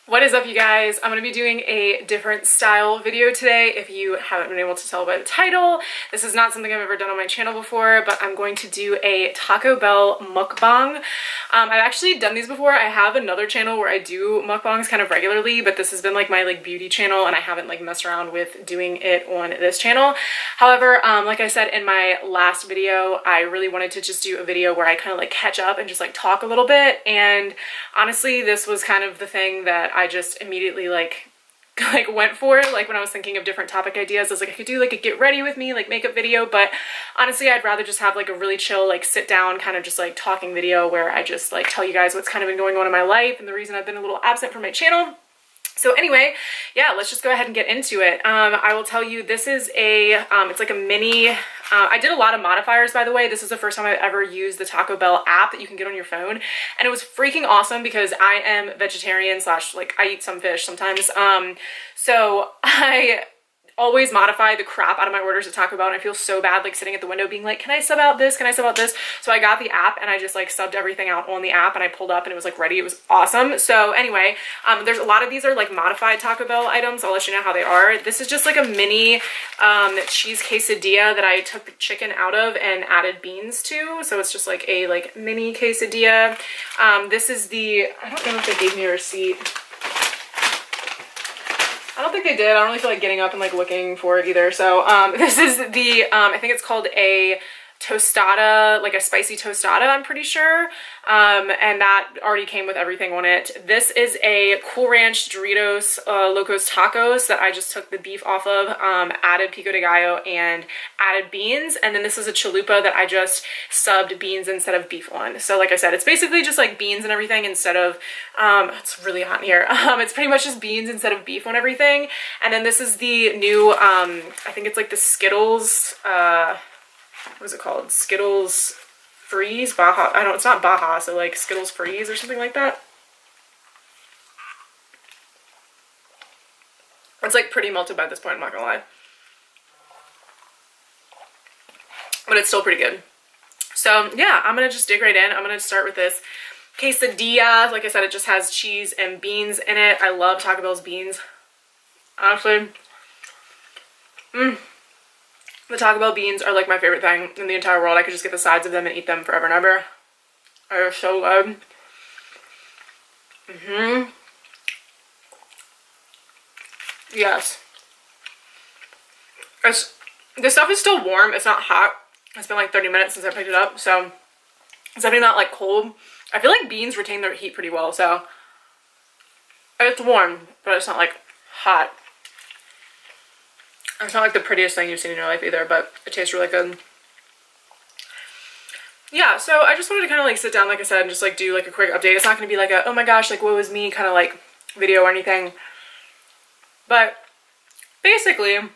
What is up, you guys? I'm going to be doing a different style video today. If you haven't been able to tell by the title, this is not something I've ever done on my channel before, but I'm going to do a Taco Bell mukbang. I've actually done these before. I have another channel where I do mukbangs kind of regularly, but this has been like my beauty channel and I haven't messed around with doing it on this channel. However, like I said in my last video, I really wanted to just do a video where I kind of catch up and just talk a little bit. And honestly, this was kind of the thing that I just immediately went for. When I was thinking of different topic ideas, I was like, I could do a get ready with me makeup video, but honestly I'd rather just have a really chill sit down kind of just talking video where I just tell you guys what's kind of been going on in my life and the reason I've been a little absent from my channel. So anyway, yeah, let's just go ahead and get into it. I will tell you, this is it's like a mini, I did a lot of modifiers, by the way. This is the first time I've ever used the Taco Bell app that you can get on your phone. And it was freaking awesome because I am vegetarian slash I eat some fish sometimes. So I always modify the crap out of my orders at Taco Bell, and I feel so bad sitting at the window being like, can I sub out this? Can I sub out this? So I got the app and I just subbed everything out on the app, and I pulled up and it was ready. It was awesome. So anyway, there's a lot of these are modified Taco Bell items. I'll let you know how they are. This is just a mini cheese quesadilla that I took the chicken out of and added beans to. So it's just a mini quesadilla. This is the, I don't know if they gave me a receipt. I don't think they did. I don't really feel like getting up and looking for it either. So this is the, I think it's called a tostada, a spicy tostada, I'm pretty sure. And that already came with everything on it. This is a Cool Ranch Doritos Locos Tacos that I just took the beef off of, added pico de gallo and added beans. And then this is a chalupa that I just subbed beans instead of beef on. So like I said, it's basically just beans and everything instead of, it's really hot in here. It's pretty much just beans instead of beef on everything. And then this is the new, I think it's the Skittles, what is it called? Skittles Freeze? Baja. I don't, it's not Baja, so Skittles Freeze or something like that. It's pretty melted by this point, I'm not gonna lie. But it's still pretty good. So yeah, I'm gonna just dig right in. I'm gonna start with this quesadilla. Like I said, it just has cheese and beans in it. I love Taco Bell's beans. Honestly. The Taco Bell beans are my favorite thing in the entire world. I could just get the sides of them and eat them forever and ever. They're so good. Yes. This stuff is still warm. It's not hot. It's been 30 minutes since I picked it up, so it's definitely not cold. I feel beans retain their heat pretty well, so it's warm, but it's not hot. It's not the prettiest thing you've seen in your life either, but it tastes really good. Yeah, so I just wanted to kind of sit down, like I said, and just do a quick update. It's not going to be a, oh my gosh, what was me kind of video or anything. But basically, in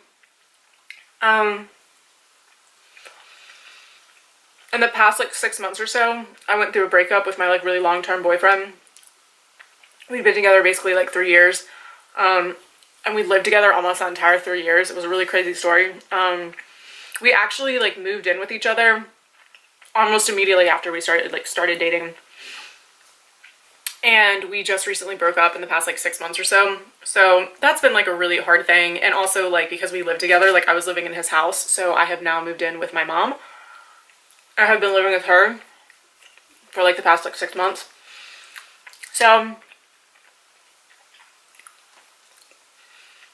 the past 6 months or so, I went through a breakup with my really long-term boyfriend. We'd been together basically 3 years. And we lived together almost the entire 3 years. It was a really crazy story. We actually moved in with each other almost immediately after we started dating. And we just recently broke up in the past 6 months or so. So that's been a really hard thing. And also because we lived together, I was living in his house. So I have now moved in with my mom. I have been living with her for the past 6 months. So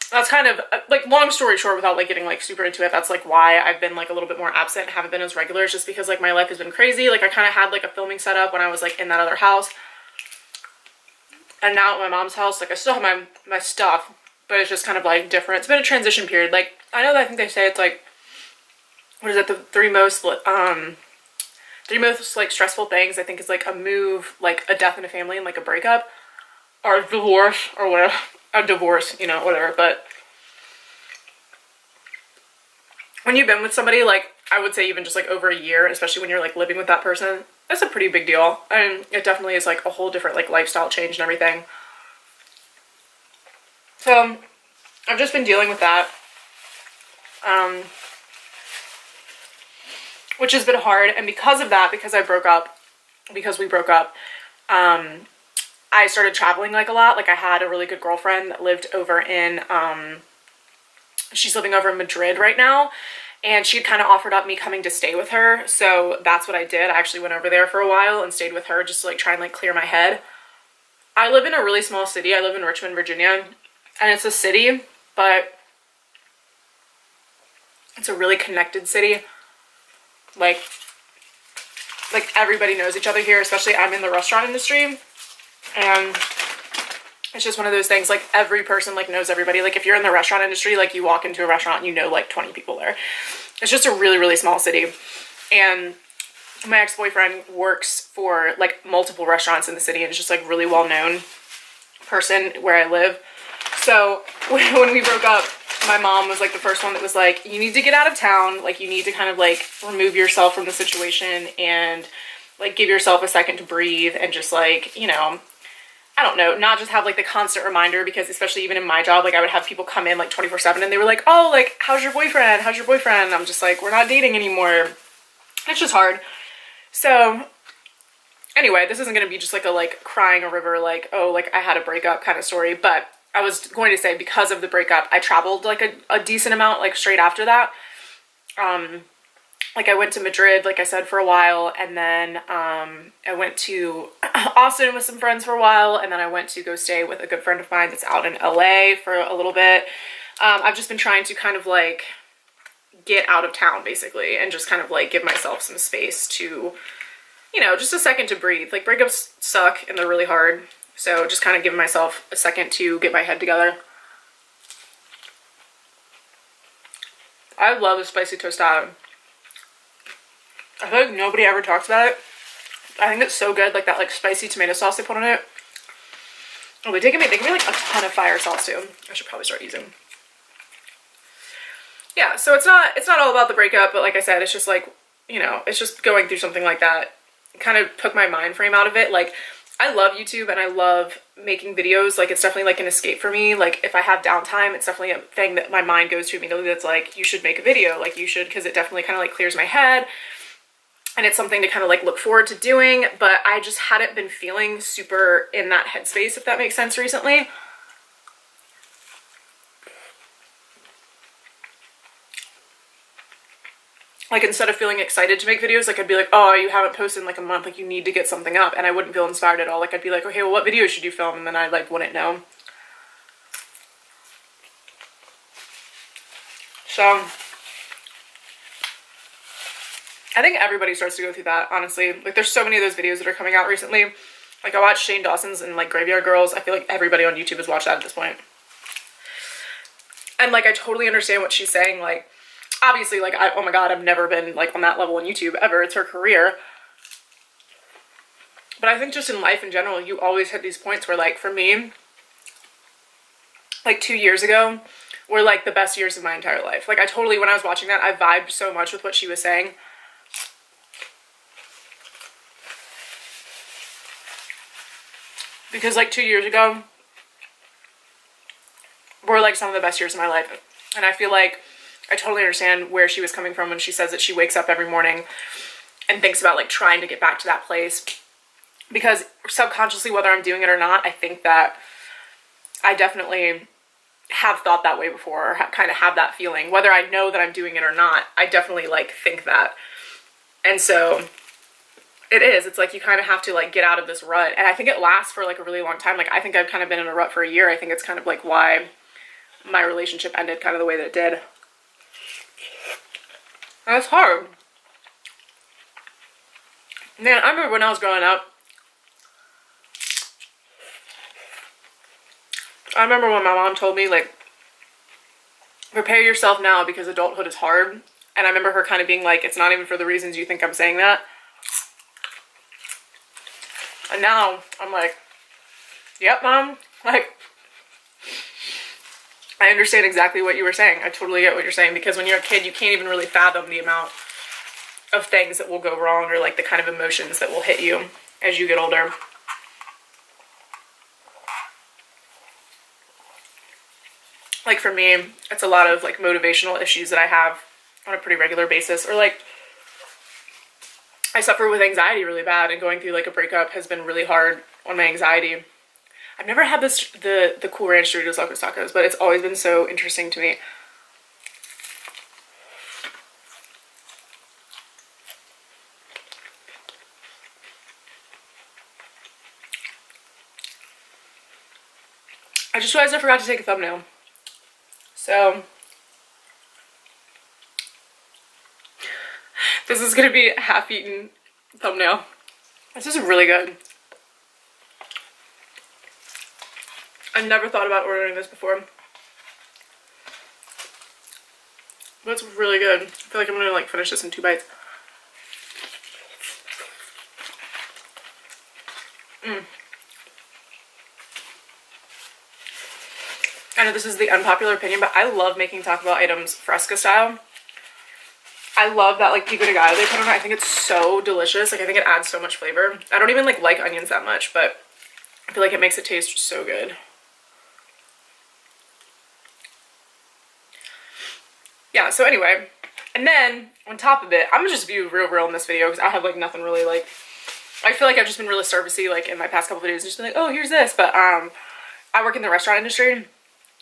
that's kind of long story short, without getting super into it, that's why I've been a little bit more absent and haven't been as regular. It's just because my life has been crazy. I kind of had a filming setup when I was in that other house, and now at my mom's house I still have my stuff, but it's just kind of different. It's been a transition period. I know that I think they say it's what is it, the three most stressful things I think is a move, a death in a family, and a breakup, or divorce, or whatever. A divorce, whatever. But when you've been with somebody, I would say even just over a year, especially when you're living with that person, that's a pretty big deal. And it definitely is a whole different lifestyle change and everything. So I've just been dealing with that, which has been hard. And because of that, because we broke up, I started traveling like a lot. Like I had a really good girlfriend that lived over in, she's living over in Madrid right now. And she kind of offered up me coming to stay with her. So that's what I did. I actually went over there for a while and stayed with her just to like try and like clear my head. I live in a really small city. I live in Richmond, Virginia. And it's a city, but it's a really connected city. Like everybody knows each other here, especially I'm in the restaurant industry. And it's just one of those things, like every person like knows everybody. Like if you're in the restaurant industry, like you walk into a restaurant and you know like 20 people there. It's just a really, really small city. And my ex-boyfriend works for like multiple restaurants in the city and is just like really well-known person where I live. So when we broke up, my mom was like the first one that was like, you need to get out of town. Like you need to kind of like remove yourself from the situation and like give yourself a second to breathe and just like, you know, I don't know, not just have like the constant reminder, because especially even in my job, like I would have people come in like 24/7 and they were like, oh, like, how's your boyfriend? How's your boyfriend? And I'm just like, we're not dating anymore. It's just hard. So anyway, this isn't going to be just like a like crying a river, like, oh, like I had a breakup kind of story. But I was going to say, because of the breakup, I traveled like a decent amount, like straight after that. Like I went to Madrid, like I said, for a while, and then I went to Austin with some friends for a while, and then I went to go stay with a good friend of mine that's out in LA for a little bit. I've just been trying to kind of like get out of town basically and just kind of like give myself some space to, you know, just a second to breathe. Like breakups suck and they're really hard, so just kind of giving myself a second to get my head together. I love the spicy tostada. I feel like nobody ever talks about it. I think it's so good, like that like spicy tomato sauce they put on it. Oh, they give me like a ton of fire sauce too. I should probably start using. Yeah, so it's not all about the breakup, but like I said, it's just like, you know, it's just going through something like that. It kind of took my mind frame out of it. Like I love YouTube and I love making videos. Like it's definitely like an escape for me. Like if I have downtime, it's definitely a thing that my mind goes to immediately. That's like, you should make a video. Like you should, because it definitely kind of like clears my head. And it's something to kind of like look forward to doing, but I just hadn't been feeling super in that headspace, if that makes sense, recently. Like instead of feeling excited to make videos, like I'd be like, oh, you haven't posted in like a month, like you need to get something up. And I wouldn't feel inspired at all. Like I'd be like, okay, well, what video should you film? And then I like wouldn't know. So I think everybody starts to go through that, honestly. Like there's so many of those videos that are coming out recently. Like I watched Shane Dawson's and like Graveyard Girls. I feel like everybody on YouTube has watched that at this point. And like I totally understand what she's saying. Like obviously, like oh my god, I've never been like on that level on YouTube ever. It's her career. But I think just in life in general, you always hit these points where like for me, like 2 years ago were like the best years of my entire life. Like I totally, when I was watching that, I vibed so much with what she was saying. Because like 2 years ago were like some of the best years of my life. And I feel like I totally understand where she was coming from when she says that she wakes up every morning and thinks about like trying to get back to that place. Because subconsciously, whether I'm doing it or not, I think that I definitely have thought that way before, or kind of have that feeling. Whether I know that I'm doing it or not, I definitely like think that. And so it is. It's like you kind of have to like get out of this rut. And I think it lasts for like a really long time. Like I think I've kind of been in a rut for a year. I think it's kind of like why my relationship ended kind of the way that it did. And it's hard. Man, I remember when I was growing up, I remember when my mom told me like, prepare yourself now because adulthood is hard. And I remember her kind of being like, it's not even for the reasons you think I'm saying that. And now I'm like, yep, mom, like, I understand exactly what you were saying. I totally get what you're saying, because when you're a kid, you can't even really fathom the amount of things that will go wrong, or like the kind of emotions that will hit you as you get older. Like for me, it's a lot of like motivational issues that I have on a pretty regular basis, or like I suffer with anxiety really bad, and going through like a breakup has been really hard on my anxiety. I've never had this, the Cool Ranch Doritos Locos Tacos, but it's always been so interesting to me. I just realized I forgot to take a thumbnail. So this is gonna be a half-eaten thumbnail. This is really good. I never thought about ordering this before. But it's really good. I feel like I'm gonna like finish this in 2 bites. I know this is the unpopular opinion, but I love making Taco Bell items Fresco style. I love that like pico de gallo they put on it. I think it's so delicious. Like I think it adds so much flavor. I don't even like onions that much, but I feel like it makes it taste so good. Yeah, so anyway, and then on top of it, I'm gonna just be real in this video because I have like nothing really like, I feel like I've just been really servicey like in my past couple videos and just been like, oh, here's this. But I work in the restaurant industry.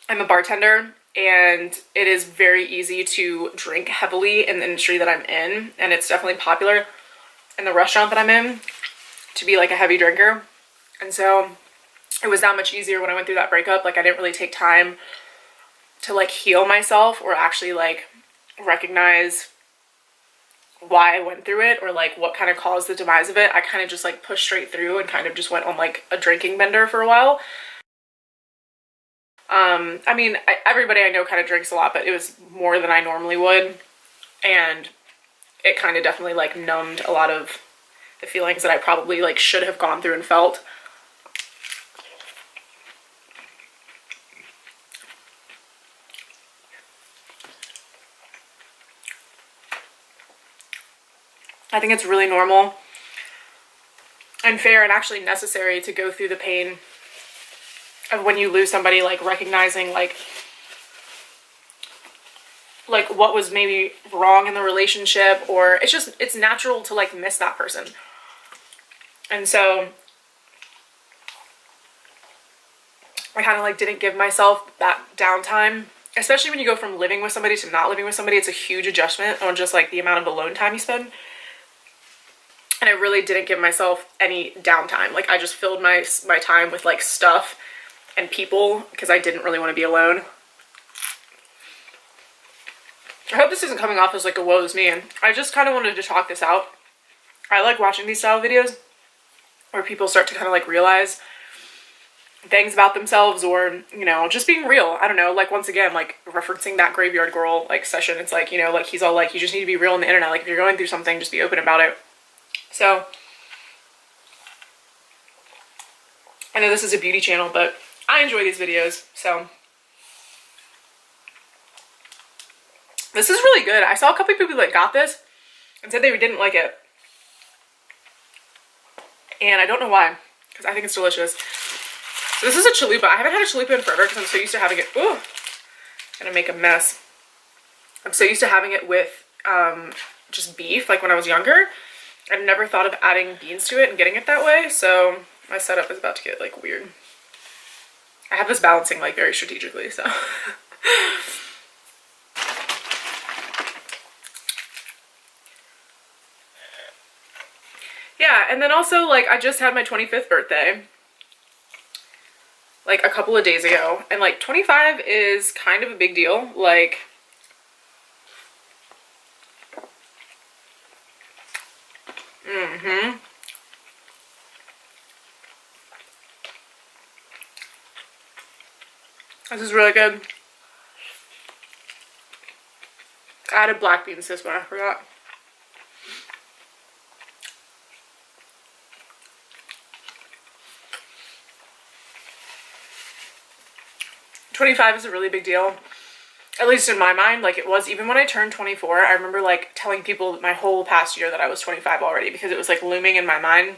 I'm a bartender, and it is very easy to drink heavily in the industry that I'm in, and it's definitely popular in the restaurant that I'm in to be like a heavy drinker. And so it was that much easier when I went through that breakup. Like I didn't really take time to like heal myself or actually like recognize why I went through it or like what kind of caused the demise of it. I kind of just like pushed straight through and kind of just went on like a drinking bender for a while. I mean, everybody I know kind of drinks a lot, but it was more than I normally would, and it kind of definitely like numbed a lot of the feelings that I probably like should have gone through and felt. I think it's really normal and fair and actually necessary to go through the pain of when you lose somebody, like recognizing like what was maybe wrong in the relationship, or it's natural to like miss that person. And so I kind of like didn't give myself that downtime, especially when you go from living with somebody to not living with somebody. It's a huge adjustment on just like the amount of alone time you spend. And I really didn't give myself any downtime. Like I just filled my time with like stuff and people because I didn't really want to be alone. I hope this isn't coming off as like a woe is me, and I just kind of wanted to talk this out. I like watching these style videos where people start to kind of like realize things about themselves, or you know, just being real. I don't know, like once again, like referencing that Graveyard Girl like session. It's like, you know, like he's all like, you just need to be real on the internet. Like if you're going through something, just be open about it. So I know this is a beauty channel, but I enjoy these videos, so this is really good. I saw a couple people that got this and said they didn't like it, and I don't know why, because I think it's delicious. So this is a chalupa. I haven't had a chalupa in forever because I'm so used to having it. Ooh, gonna make a mess. I'm so used to having it with just beef, like when I was younger. I've never thought of adding beans to it and getting it that way, so my setup is about to get like weird. I have this balancing like very strategically, so. Yeah, and then also like I just had my 25th birthday like a couple of days ago, and like 25 is kind of a big deal. Like this is really good. I added black beans to this one, I forgot. $25 is a really big deal, at least in my mind. Like it was even when I turned 24. I remember like telling people my whole past year that I was 25 already, because it was like looming in my mind.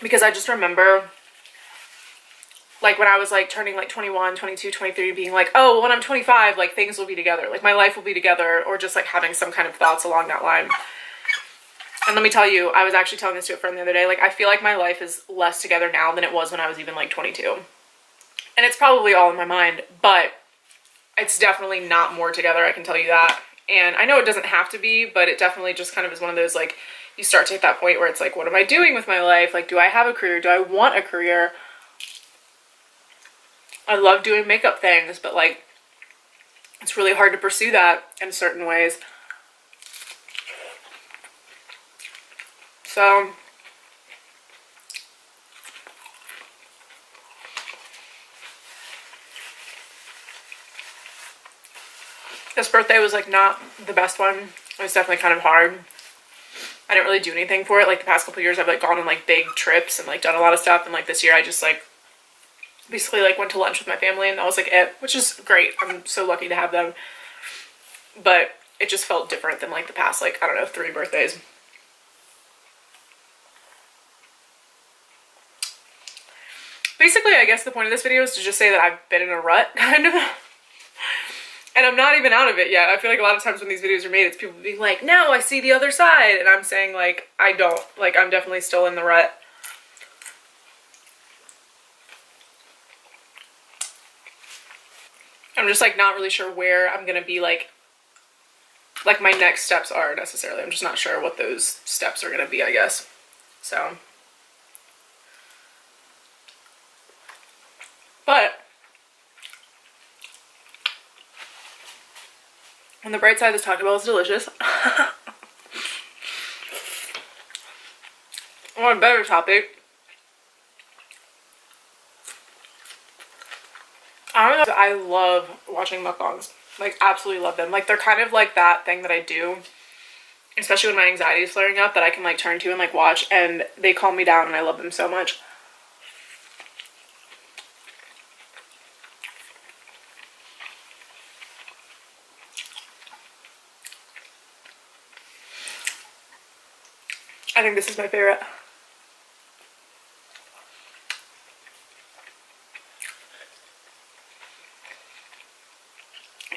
Because I just remember like when I was like turning like 21, 22, 23, being like, oh, when I'm 25, like things will be together, like my life will be together, or just like having some kind of thoughts along that line. And let me tell you, I was actually telling this to a friend the other day, like, I feel like my life is less together now than it was when I was even like 22. And it's probably all in my mind, but it's definitely not more together, I can tell you that. And I know it doesn't have to be, but it definitely just kind of is one of those, like, you start to hit that point where it's like, what am I doing with my life? Like, do I have a career? Do I want a career? I love doing makeup things, but like, it's really hard to pursue that in certain ways. So this birthday was like not the best one. It was definitely kind of hard. I didn't really do anything for it. Like the past couple years I've like gone on like big trips and like done a lot of stuff, and like this year I just like basically like went to lunch with my family and that was like it, which is great. I'm so lucky to have them. But it just felt different than like the past, like, I don't know, 3 birthdays. Basically, I guess the point of this video is to just say that I've been in a rut, kind of. And I'm not even out of it yet. I feel like a lot of times when these videos are made, it's people being like, now I see the other side. And I'm saying like, I don't. Like, I'm definitely still in the rut. I'm just like not really sure where I'm gonna be like my next steps are necessarily. I'm just not sure what those steps are gonna be, I guess. So. But on the bright side, this Taco Bell is delicious. On a better topic, I don't know, I love watching mukbangs. Like, absolutely love them. Like, they're kind of like that thing that I do, especially when my anxiety is flaring up, that I can like turn to and like watch, and they calm me down, and I love them so much. I think this is my favorite.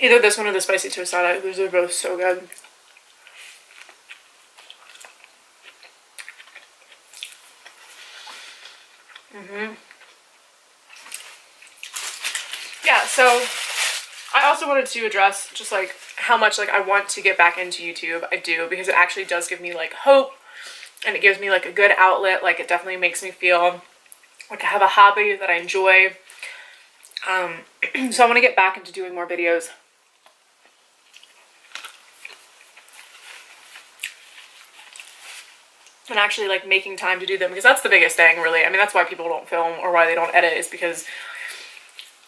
Either this one or the spicy tostada. Those are both so good. Yeah, so I also wanted to address just like how much like I want to get back into YouTube. I do, because it actually does give me like hope, and it gives me like a good outlet. Like, it definitely makes me feel like I have a hobby that I enjoy. So I want to get back into doing more videos. And actually like making time to do them, because that's the biggest thing, really. I mean, that's why people don't film or why they don't edit, is because,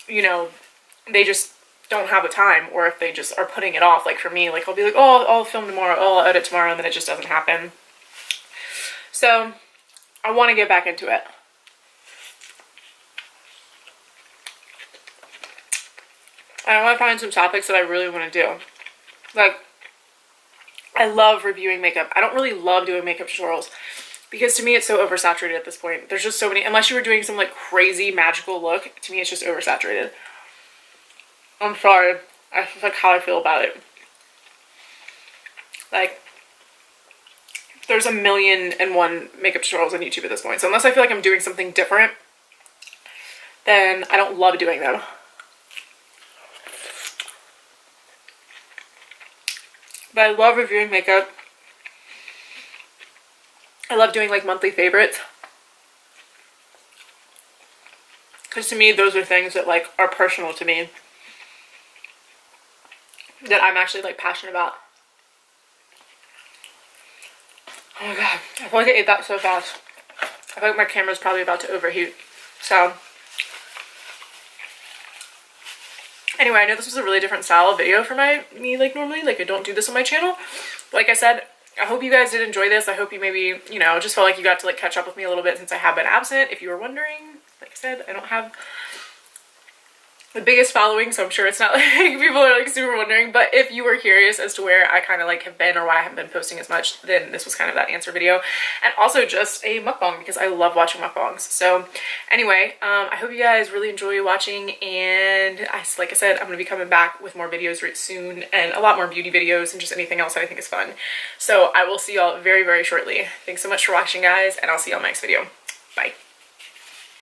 you know, they just don't have the time, or if they just are putting it off. Like for me, like I'll be like, oh, I'll film tomorrow, oh, I'll edit tomorrow, and then it just doesn't happen. So I want to get back into it. And I want to find some topics that I really want to do. Like, I love reviewing makeup. I don't really love doing makeup tutorials, because to me it's so oversaturated at this point. There's just so many, unless you were doing some like crazy magical look, to me it's just oversaturated. I'm sorry. That's like how I feel about it. Like, there's 1,000,001 makeup tutorials on YouTube at this point. So unless I feel like I'm doing something different, then I don't love doing them. But I love reviewing makeup. I love doing like monthly favorites, because to me those are things that like are personal to me, that I'm actually like passionate about. Oh my god, I feel like I ate that so fast. I feel like my camera's probably about to overheat. So anyway, I know this was a really different style of video for me like normally. Like, I don't do this on my channel. Like I said, I hope you guys did enjoy this. I hope you maybe, you know, just felt like you got to like catch up with me a little bit, since I have been absent. If you were wondering, like I said, I don't have the biggest following, so I'm sure it's not like people are like super wondering, but if you were curious as to where I kind of like have been or why I haven't been posting as much, then this was kind of that answer video. And also just a mukbang because I love watching mukbangs. So anyway, I hope you guys really enjoy watching, and like I said, I'm going to be coming back with more videos right soon, and a lot more beauty videos and just anything else that I think is fun. So I will see y'all very, very shortly. Thanks so much for watching, guys, and I'll see y'all in my next video. Bye.